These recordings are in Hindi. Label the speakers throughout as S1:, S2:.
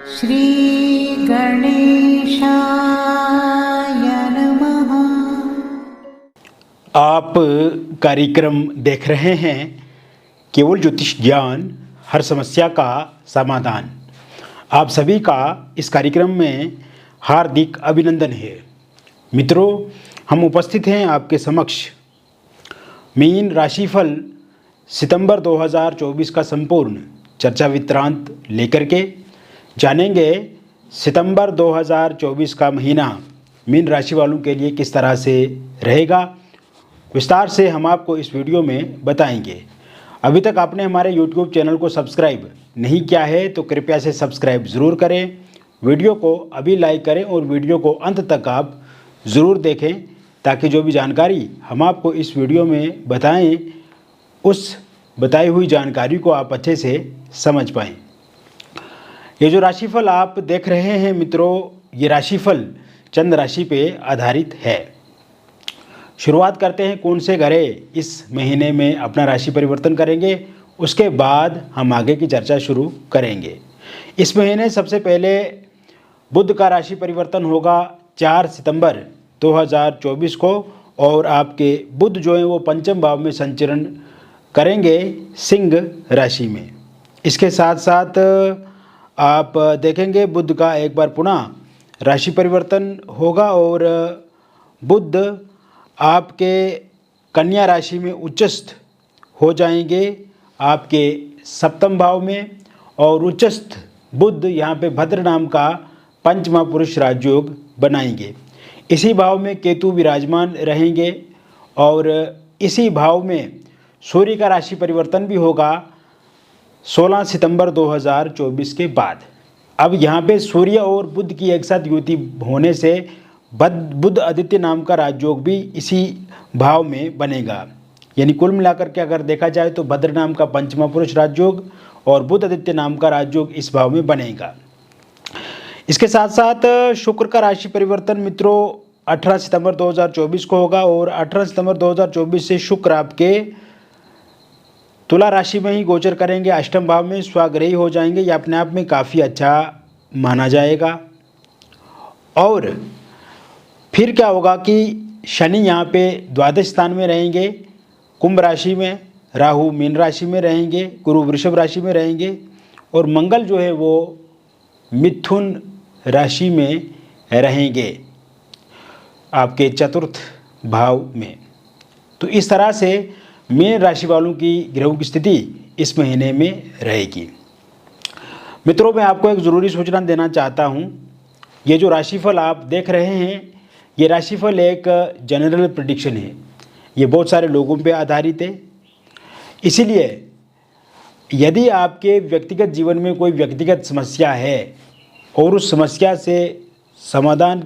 S1: श्री गणेशाय नमः।
S2: आप कार्यक्रम देख रहे हैं केवल ज्योतिष ज्ञान, हर समस्या का समाधान। आप सभी का इस कार्यक्रम में हार्दिक अभिनंदन है। मित्रों, हम उपस्थित हैं आपके समक्ष मीन राशिफल सितंबर 2024 का संपूर्ण चर्चा विवरांत लेकर के जानेंगे सितंबर 2024 का महीना मीन राशि वालों के लिए किस तरह से रहेगा। विस्तार से हम आपको इस वीडियो में बताएंगे। अभी तक आपने हमारे YouTube चैनल को सब्सक्राइब नहीं किया है तो कृपया से सब्सक्राइब ज़रूर करें। वीडियो को अभी लाइक करें और वीडियो को अंत तक आप ज़रूर देखें ताकि जो भी जानकारी हम आपको इस वीडियो में बताएं उस बताई हुई जानकारी को आप अच्छे से समझ पाएँ। ये जो राशिफल आप देख रहे हैं मित्रों, ये राशिफल चंद्र राशि पे आधारित है। शुरुआत करते हैं कौन से ग्रह इस महीने में अपना राशि परिवर्तन करेंगे, उसके बाद हम आगे की चर्चा शुरू करेंगे। इस महीने सबसे पहले बुध का राशि परिवर्तन होगा 4 सितंबर 2024 को, और आपके बुध जो है वो पंचम भाव में संचरण करेंगे सिंह राशि में। इसके साथ साथ आप देखेंगे बुध का एक बार पुनः राशि परिवर्तन होगा और बुध आपके कन्या राशि में उच्चस्थ हो जाएंगे आपके सप्तम भाव में, और उच्चस्थ बुध यहाँ पे भद्र नाम का पंचमा पुरुष राजयोग बनाएंगे। इसी भाव में केतु विराजमान रहेंगे और इसी भाव में सूर्य का राशि परिवर्तन भी होगा 16 सितंबर 2024 के बाद। अब यहाँ पे सूर्य और बुध की एक साथ युति होने से बुध आदित्य नाम का राजयोग भी इसी भाव में बनेगा। यानी कुल मिलाकर के अगर देखा जाए तो भद्र नाम का पंचमा पुरुष राजयोग और बुध आदित्य नाम का राजयोग इस भाव में बनेगा। इसके साथ साथ शुक्र का राशि परिवर्तन मित्रों 18 सितंबर 2024 को होगा, और 18 सितंबर 2024 से शुक्र आपके तुला राशि में ही गोचर करेंगे, अष्टम भाव में स्वाग्रही हो जाएंगे। ये अपने आप में काफ़ी अच्छा माना जाएगा। और फिर क्या होगा कि शनि यहाँ पे द्वादश स्थान में रहेंगे कुंभ राशि में, राहु मीन राशि में रहेंगे, गुरु वृषभ राशि में रहेंगे, और मंगल जो है वो मिथुन राशि में रहेंगे आपके चतुर्थ भाव में। तो इस तरह से मीन राशि वालों की ग्रहों की स्थिति इस महीने में रहेगी। मित्रों, मैं आपको एक ज़रूरी सूचना देना चाहता हूँ। ये जो राशिफल आप देख रहे हैं, ये राशिफल एक जनरल प्रेडिक्शन है। ये बहुत सारे लोगों पे आधारित है। इसीलिए यदि आपके व्यक्तिगत जीवन में कोई व्यक्तिगत समस्या है और उस समस्या से समाधान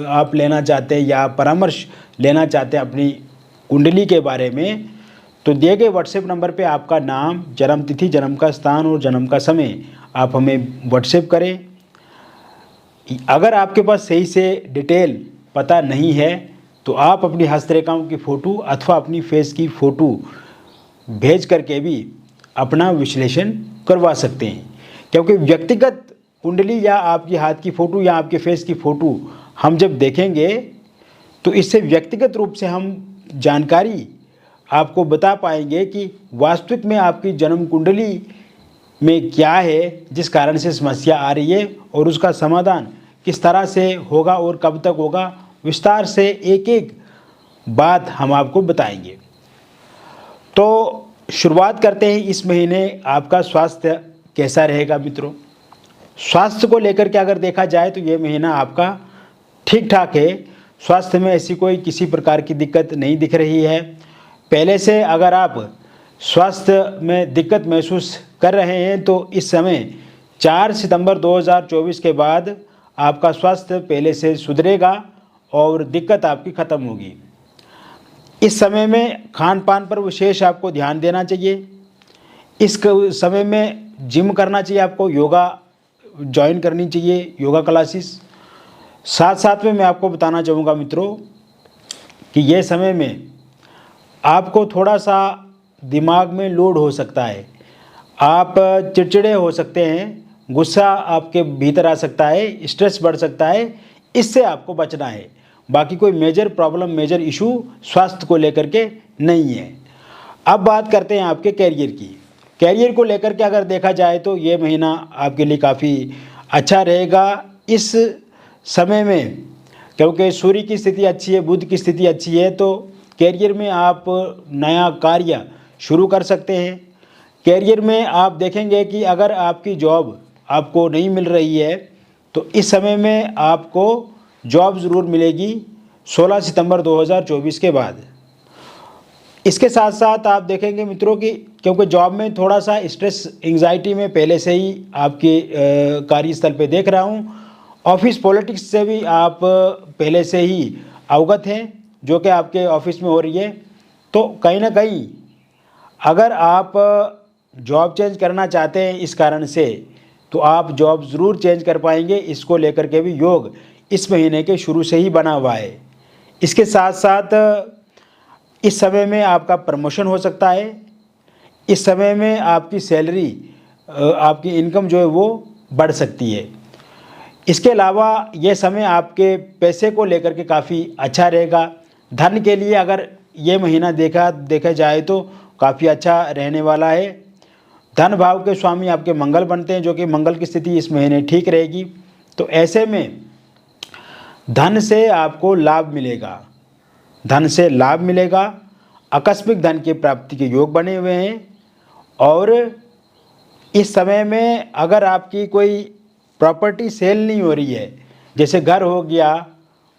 S2: आप लेना चाहते हैं या परामर्श लेना चाहते हैं अपनी कुंडली के बारे में, तो दिए गए व्हाट्सएप नंबर पे आपका नाम, जन्म तिथि, जन्म का स्थान और जन्म का समय आप हमें व्हाट्सएप करें। अगर आपके पास सही से डिटेल पता नहीं है तो आप अपनी हस्तरेखाओं की फ़ोटो अथवा अपनी फेस की फ़ोटो भेज करके भी अपना विश्लेषण करवा सकते हैं। क्योंकि व्यक्तिगत कुंडली या आपकी हाथ की फ़ोटो या आपके फेस की फ़ोटो हम जब देखेंगे तो इससे व्यक्तिगत रूप से हम जानकारी आपको बता पाएंगे कि वास्तविक में आपकी जन्म कुंडली में क्या है जिस कारण से समस्या आ रही है, और उसका समाधान किस तरह से होगा और कब तक होगा। विस्तार से एक एक बात हम आपको बताएंगे। तो शुरुआत करते हैं। इस महीने आपका स्वास्थ्य कैसा रहेगा मित्रों? स्वास्थ्य को लेकर के अगर देखा जाए तो ये महीना आपका ठीक ठाक है। स्वास्थ्य में ऐसी कोई किसी प्रकार की दिक्कत नहीं दिख रही है। पहले से अगर आप स्वास्थ्य में दिक्कत महसूस कर रहे हैं तो इस समय 4 सितंबर 2024 के बाद आपका स्वास्थ्य पहले से सुधरेगा और दिक्कत आपकी ख़त्म होगी। इस समय में खान पान पर विशेष आपको ध्यान देना चाहिए। इस समय में जिम करना चाहिए, आपको योगा ज्वाइन करनी चाहिए, योगा क्लासेस। साथ साथ में मैं आपको बताना चाहूँगा मित्रों कि यह समय में आपको थोड़ा सा दिमाग में लोड हो सकता है, आप चिड़चिड़े हो सकते हैं गुस्सा आपके भीतर आ सकता है, स्ट्रेस बढ़ सकता है, इससे आपको बचना है। बाकी कोई मेजर प्रॉब्लम, मेजर इशू स्वास्थ्य को लेकर के नहीं है। अब बात करते हैं आपके कैरियर की। कैरियर को लेकर के अगर देखा जाए तो ये महीना आपके लिए काफ़ी अच्छा रहेगा इस समय में, क्योंकि सूर्य की स्थिति अच्छी है, बुध की स्थिति अच्छी है, तो कैरियर में आप नया कार्य शुरू कर सकते हैं। कैरियर में आप देखेंगे कि अगर आपकी जॉब आपको नहीं मिल रही है तो इस समय में आपको जॉब ज़रूर मिलेगी 16 सितंबर 2024 के बाद। इसके साथ साथ आप देखेंगे मित्रों कि क्योंकि जॉब में थोड़ा सा स्ट्रेस, एंग्जाइटी में पहले से ही आपके कार्यस्थल पे देख रहा हूँ। ऑफिस पॉलिटिक्स से भी आप पहले से ही अवगत हैं, जो कि आपके ऑफिस में हो रही है। तो कहीं ना कहीं अगर आप जॉब चेंज करना चाहते हैं इस कारण से, तो आप जॉब ज़रूर चेंज कर पाएंगे। इसको लेकर के भी योग इस महीने के शुरू से ही बना हुआ है। इसके साथ साथ इस समय में आपका प्रमोशन हो सकता है। इस समय में आपकी सैलरी, आपकी इनकम जो है वो बढ़ सकती है। इसके अलावा ये समय आपके पैसे को लेकर के काफ़ी अच्छा रहेगा। धन के लिए अगर ये महीना देखा जाए तो काफ़ी अच्छा रहने वाला है। धन भाव के स्वामी आपके मंगल बनते हैं, जो कि मंगल की स्थिति इस महीने ठीक रहेगी। तो ऐसे में धन से आपको लाभ मिलेगा, धन से लाभ मिलेगा। आकस्मिक धन की प्राप्ति के योग बने हुए हैं। और इस समय में अगर आपकी कोई प्रॉपर्टी सेल नहीं हो रही है, जैसे घर हो गया,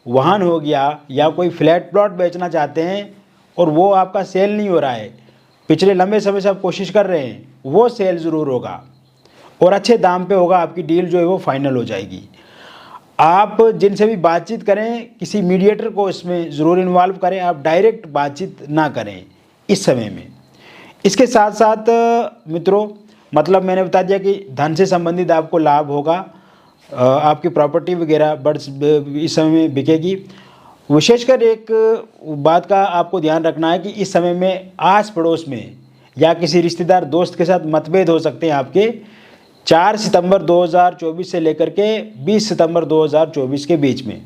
S2: वाहन हो गया, या कोई फ्लैट प्लॉट बेचना चाहते हैं और वो आपका सेल नहीं हो रहा है, पिछले लंबे समय से आप कोशिश कर रहे हैं, वो सेल ज़रूर होगा और अच्छे दाम पे होगा। आपकी डील जो है वो फाइनल हो जाएगी। आप जिनसे भी बातचीत करें, किसी मीडिएटर को इसमें ज़रूर इन्वॉल्व करें, आप डायरेक्ट बातचीत ना करें इस समय में। इसके साथ साथ मित्रों, मतलब मैंने बता दिया कि धन से संबंधित आपको लाभ होगा, आपकी प्रॉपर्टी वगैरह इस समय में बिकेगी। विशेषकर एक बात का आपको ध्यान रखना है कि इस समय में आस पड़ोस में या किसी रिश्तेदार दोस्त के साथ मतभेद हो सकते हैं आपके 4 सितंबर 2024 से लेकर के 20 सितंबर 2024 के बीच में।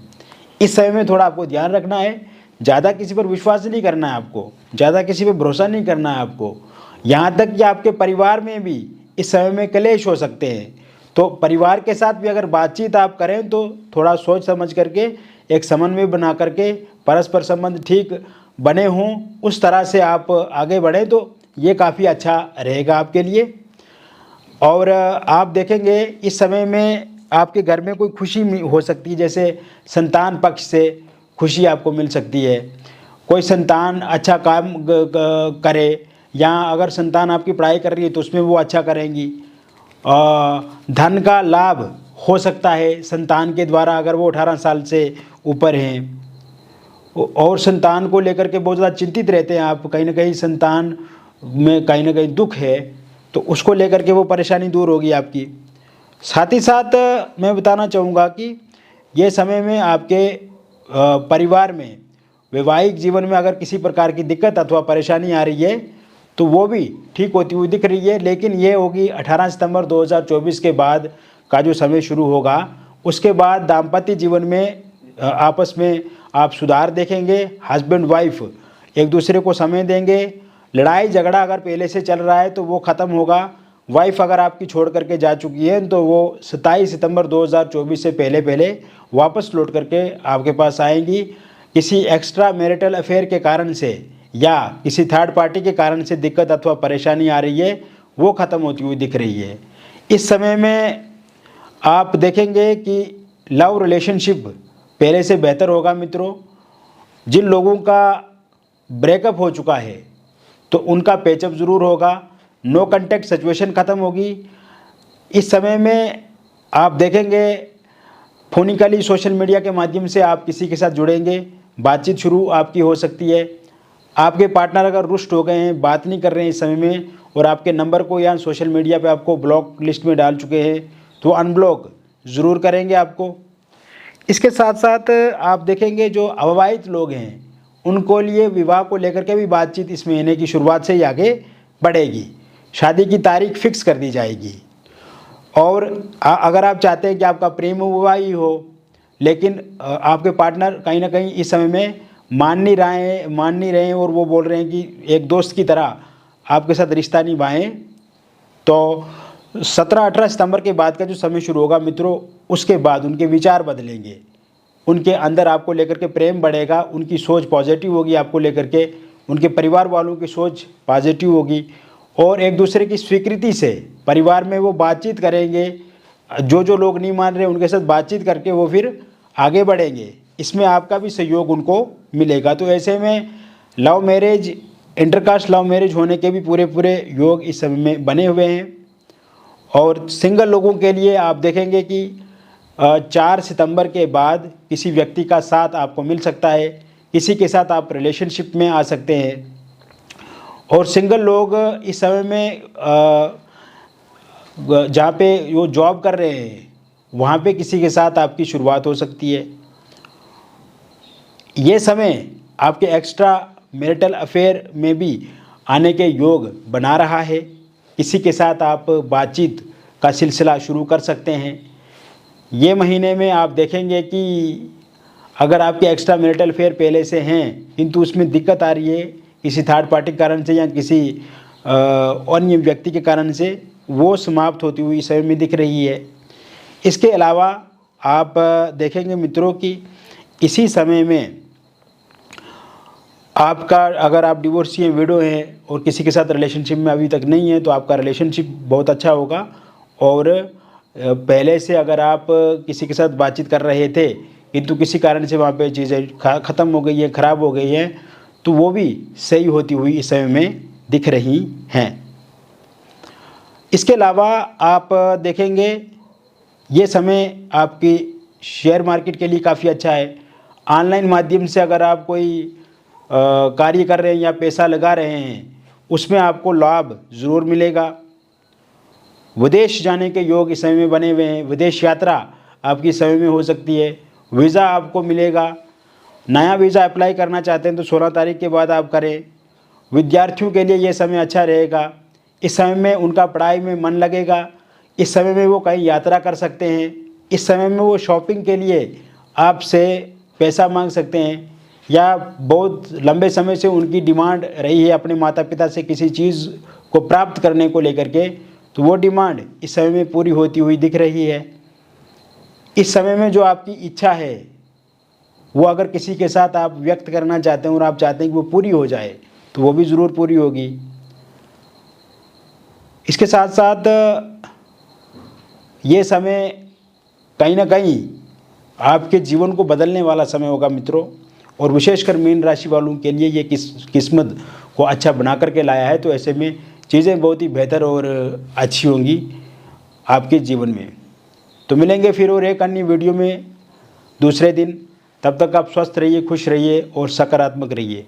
S2: इस समय में थोड़ा आपको ध्यान रखना है। ज़्यादा किसी पर विश्वास नहीं करना है आपको, ज़्यादा किसी पर भरोसा नहीं करना है आपको। यहाँ तक कि आपके परिवार में भी इस समय में क्लेश हो सकते हैं। तो परिवार के साथ भी अगर बातचीत आप करें तो थोड़ा सोच समझ करके, एक समन्वय बना करके, परस्पर संबंध ठीक बने हों, उस तरह से आप आगे बढ़ें तो ये काफ़ी अच्छा रहेगा आपके लिए। और आप देखेंगे इस समय में आपके घर में कोई खुशी हो सकती है, जैसे संतान पक्ष से खुशी आपको मिल सकती है। कोई संतान अच्छा काम करे, या अगर संतान आपकी पढ़ाई कर रही है तो उसमें वो अच्छा करेंगी। धन का लाभ हो सकता है संतान के द्वारा, अगर वो 18 साल से ऊपर हैं और संतान को लेकर के बहुत ज़्यादा चिंतित रहते हैं आप, कहीं ना कहीं संतान में कहीं ना कहीं दुख है, तो उसको लेकर के वो परेशानी दूर होगी आपकी। साथ ही साथ मैं बताना चाहूँगा कि ये समय में आपके परिवार में, वैवाहिक जीवन में अगर किसी प्रकार की दिक्कत अथवा परेशानी आ रही है तो वो भी ठीक होती हुई दिख रही है। लेकिन ये होगी 18 सितंबर 2024 के बाद का जो समय शुरू होगा, उसके बाद दाम्पत्य जीवन में आपस में आप सुधार देखेंगे। हस्बैंड वाइफ एक दूसरे को समय देंगे। लड़ाई झगड़ा अगर पहले से चल रहा है तो वो ख़त्म होगा। वाइफ अगर आपकी छोड़ करके जा चुकी है तो वो 27 सितंबर 2024 से पहले वापस लौट करके आपके पास आएंगी। किसी एक्स्ट्रा मैरिटल अफेयर के कारण से या किसी थर्ड पार्टी के कारण से दिक्कत अथवा परेशानी आ रही है, वो ख़त्म होती हुई दिख रही है। इस समय में आप देखेंगे कि लव रिलेशनशिप पहले से बेहतर होगा मित्रों। जिन लोगों का ब्रेकअप हो चुका है तो उनका पैचअप ज़रूर होगा। नो कांटेक्ट सिचुएशन ख़त्म होगी। इस समय में आप देखेंगे फोनिकली सोशल मीडिया के माध्यम से आप किसी के साथ जुड़ेंगे, बातचीत शुरू आपकी हो सकती है। आपके पार्टनर अगर रुष्ट हो गए हैं, बात नहीं कर रहे हैं इस समय में, और आपके नंबर को या सोशल मीडिया पे आपको ब्लॉक लिस्ट में डाल चुके हैं, तो अनब्लॉक ज़रूर करेंगे आपको। इसके साथ साथ आप देखेंगे जो अविवाहित लोग हैं उनको लिए विवाह को लेकर के भी बातचीत इस महीने की शुरुआत से ही आगे बढ़ेगी। शादी की तारीख फिक्स कर दी जाएगी। और अगर आप चाहते हैं कि आपका प्रेम विवाह हो, लेकिन आपके पार्टनर कहीं ना कहीं इस समय में मान नहीं रहे हैं और वो बोल रहे हैं कि एक दोस्त की तरह आपके साथ रिश्ता निभाएं, तो 17-18 सितंबर के बाद का जो समय शुरू होगा मित्रों, उसके बाद उनके विचार बदलेंगे, उनके अंदर आपको लेकर के प्रेम बढ़ेगा, उनकी सोच पॉजिटिव होगी आपको लेकर के, उनके परिवार वालों की सोच पॉजिटिव होगी और एक दूसरे की स्वीकृति से परिवार में वो बातचीत करेंगे। जो लोग नहीं मान रहे उनके साथ बातचीत करके वो फिर आगे बढ़ेंगे। इसमें आपका भी सहयोग उनको मिलेगा। तो ऐसे में love marriage, intercaste love marriage होने के भी पूरे योग इस समय में बने हुए हैं। और सिंगल लोगों के लिए आप देखेंगे कि 4 सितंबर के बाद किसी व्यक्ति का साथ आपको मिल सकता है, किसी के साथ आप रिलेशनशिप में आ सकते हैं। और सिंगल लोग इस समय में जहाँ पे वो जॉब कर रहे हैं वहाँ पे किसी के साथ आपकी शुरुआत हो सकती है। ये समय आपके एक्स्ट्रा मैरिटल अफेयर में भी आने के योग बना रहा है। किसी के साथ आप बातचीत का सिलसिला शुरू कर सकते हैं। ये महीने में आप देखेंगे कि अगर आपके एक्स्ट्रा मैरिटल अफेयर पहले से हैं किंतु उसमें दिक्कत आ रही है किसी थर्ड पार्टी के कारण से या किसी अन्य व्यक्ति के कारण से, वो समाप्त होती हुई समय में दिख रही है। इसके अलावा आप देखेंगे मित्रों कि इसी समय में आपका, अगर आप डिवोर्सी हैं, विडो हैं और किसी के साथ रिलेशनशिप में अभी तक नहीं है, तो आपका रिलेशनशिप बहुत अच्छा होगा। और पहले से अगर आप किसी के साथ बातचीत कर रहे थे किंतु किसी कारण से वहाँ पे चीज़ें ख़त्म हो गई हैं, ख़राब हो गई हैं, तो वो भी सही होती हुई इस समय में दिख रही हैं। इसके अलावा आप देखेंगे ये समय आपकी शेयर मार्केट के लिए काफ़ी अच्छा है। ऑनलाइन माध्यम से अगर आप कोई कार्य कर रहे हैं या पैसा लगा रहे हैं उसमें आपको लाभ ज़रूर मिलेगा। विदेश जाने के योग इस समय में बने हुए हैं। विदेश यात्रा आपकी समय में हो सकती है। वीज़ा आपको मिलेगा। नया वीज़ा अप्लाई करना चाहते हैं तो 16 तारीख के बाद आप करें। विद्यार्थियों के लिए ये समय अच्छा रहेगा। इस समय में उनका पढ़ाई में मन लगेगा। इस समय में वो कहीं यात्रा कर सकते हैं। इस समय में वो शॉपिंग के लिए आपसे पैसा मांग सकते हैं या बहुत लंबे समय से उनकी डिमांड रही है अपने माता पिता से किसी चीज़ को प्राप्त करने को लेकर के, तो वो डिमांड इस समय में पूरी होती हुई दिख रही है। इस समय में जो आपकी इच्छा है वो अगर किसी के साथ आप व्यक्त करना चाहते हैं और आप चाहते हैं कि वो पूरी हो जाए तो वो भी ज़रूर पूरी होगी। इसके साथ साथ ये समय कहीं ना कहीं आपके जीवन को बदलने वाला समय होगा मित्रों। और विशेषकर मीन राशि वालों के लिए ये किस्मत को अच्छा बना करके लाया है। तो ऐसे में चीज़ें बहुत ही बेहतर और अच्छी होंगी आपके जीवन में। तो मिलेंगे फिर और एक अन्य वीडियो में दूसरे दिन। तब तक आप स्वस्थ रहिए, खुश रहिए और सकारात्मक रहिए।